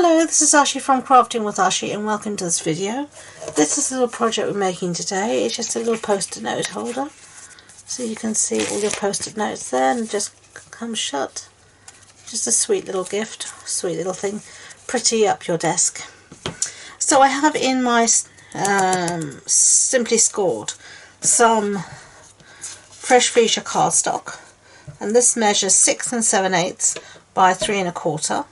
Hello, this is Ashee from Crafting with Ashee and welcome to this video. This is a little project we're making today. It's just a little post-it note holder. So you can see all your post-it notes there and just come shut. Just a sweet little gift, sweet little thing. Pretty up your desk. So I have in my Simply Scored some fresh freesia cardstock. And this measures 6 7/8 by 3 1/4.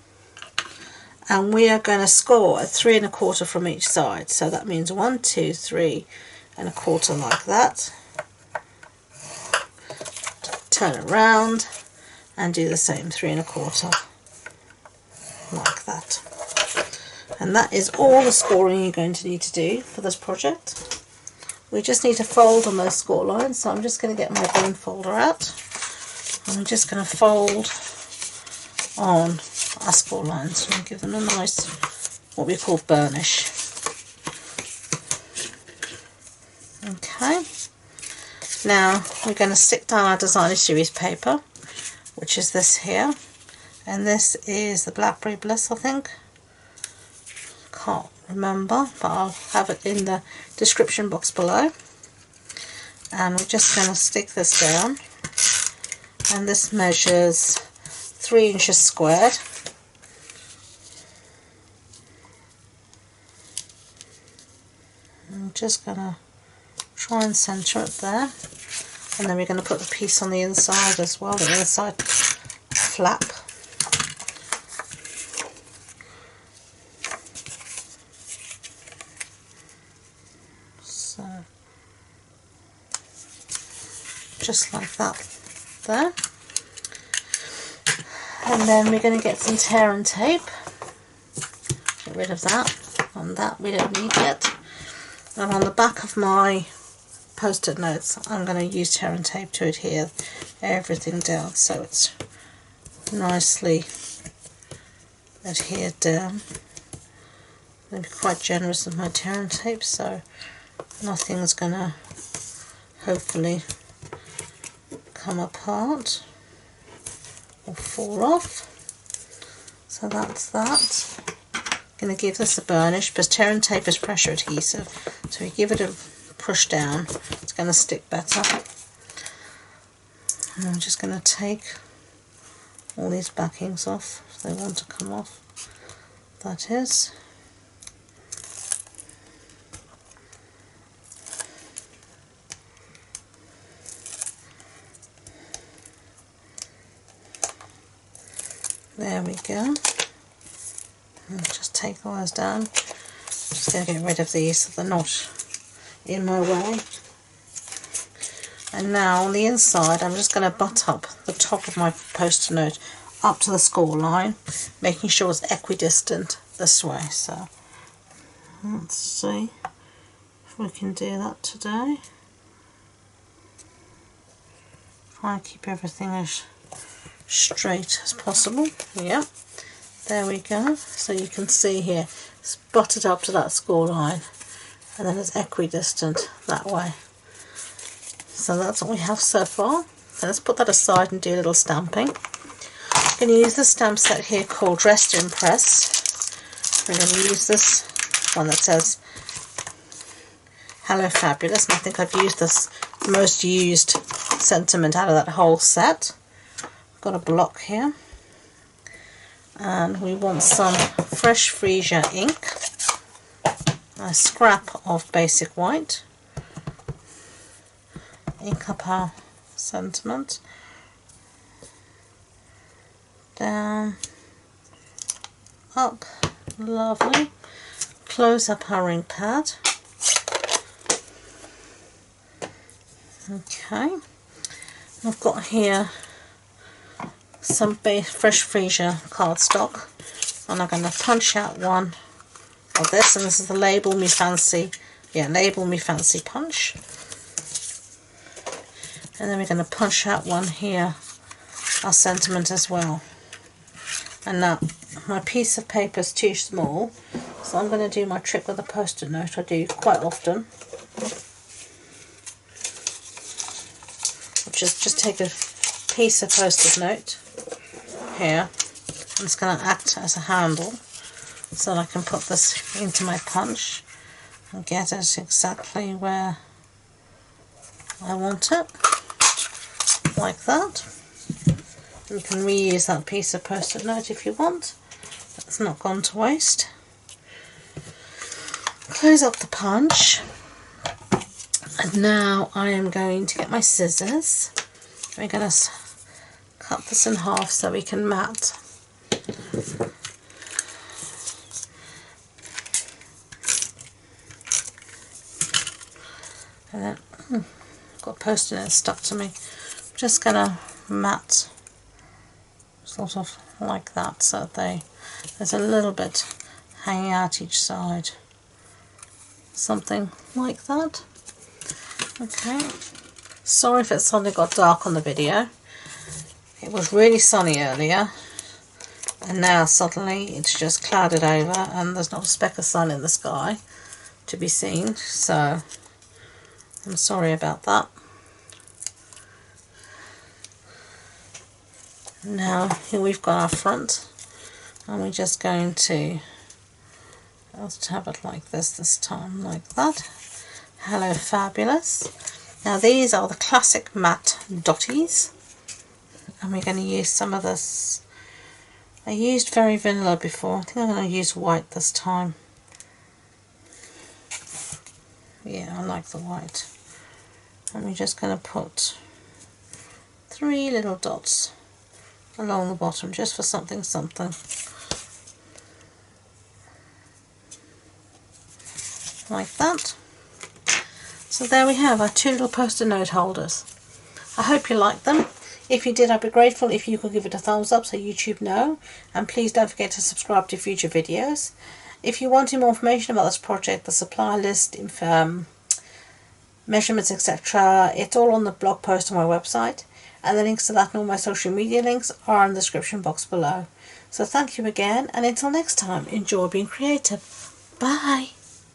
And we are going to score at 3 1/4 from each side. So that means 1, 2, 3 1/4 like that. Turn it around and do the same, 3 1/4 like that. And that is all the scoring you're going to need to do for this project. We just need to fold on those score lines. So I'm just going to get my bone folder out. And I'm just going to fold on our score lines and give them a nice, what we call burnish. Okay, now we're going to stick down our designer series paper, which is this here, and this is the Blackberry Bliss, I think. Can't remember, but I'll have it in the description box below. And we're just going to stick this down, and this measures 3 inches squared. I'm just going to try and centre it there, and then we're going to put the piece on the inside as well, the inside flap. So just like that there. And then we're going to get some tear and tape. Get rid of that. And that we don't need yet. And on the back of my post-it notes, I'm going to use tear and tape to adhere everything down so it's nicely adhered down. I'm going to be quite generous with my tear and tape, so nothing's going to hopefully come apart or fall off. So that's that. Going to give this a burnish, because tear and tape is pressure adhesive, so we give it a push down, it's going to stick better. And I'm just going to take all these backings off if they want to come off. That is. There we go. And just take all those down. Just going to get rid of these so they're not in my way. And now on the inside, I'm just going to butt up the top of my post-it note up to the score line, making sure it's equidistant this way. So let's see if we can do that today. Try and keep everything as straight as possible. Yep. There we go. So you can see here, it's butted up to that score line, and then it's equidistant that way. So that's what we have so far. So let's put that aside and do a little stamping. I'm going to use the stamp set here called Dress to Impress. We're going to use this one that says Hello Fabulous, and I think I've used this most used sentiment out of that whole set. I've got a block here. And we want some fresh freesia ink, a scrap of basic white, ink up our sentiment, down, up, lovely, close up our ink pad. Okay, I've got here some fresh freesia cardstock, and I'm going to punch out one of this, and this is the Label Me Fancy, Label Me Fancy punch. And then we're going to punch out one here, our sentiment as well. And now my piece of paper is too small, so I'm going to do my trick with a post-it note I do quite often, which is just take a piece of post-it note here, and it's going to act as a handle, so that I can put this into my punch and get it exactly where I want it, like that. You can reuse that piece of post-it note if you want. It's not gone to waste. Close up the punch, and now I am going to get my scissors. We're going to cut this in half so we can mat. And then, got post-it note stuck to me. I'm just going to mat sort of like that, so there's a little bit hanging out each side. Something like that. Okay. Sorry if it suddenly got dark on the video. It was really sunny earlier, and now suddenly it's just clouded over and there's not a speck of sun in the sky to be seen, so I'm sorry about that. Now here we've got our front, and we're just going to have it like this time, like that. Hello Fabulous. Now these are the classic matte dotties, and we're going to use some of this. I used very vanilla before. I think I'm going to use white this time. Yeah, I like the white. And we're just going to put 3 little dots along the bottom, just for something. Like that. So there we have our 2 little post-it note holders. I hope you liked them. If you did, I'd be grateful if you could give it a thumbs up so YouTube know, and please don't forget to subscribe to future videos. If you want more information about this project, the supply list, measurements, etc., it's all on the blog post on my website, and the links to that and all my social media links are in the description box below. So thank you again, and until next time, enjoy being creative. Bye!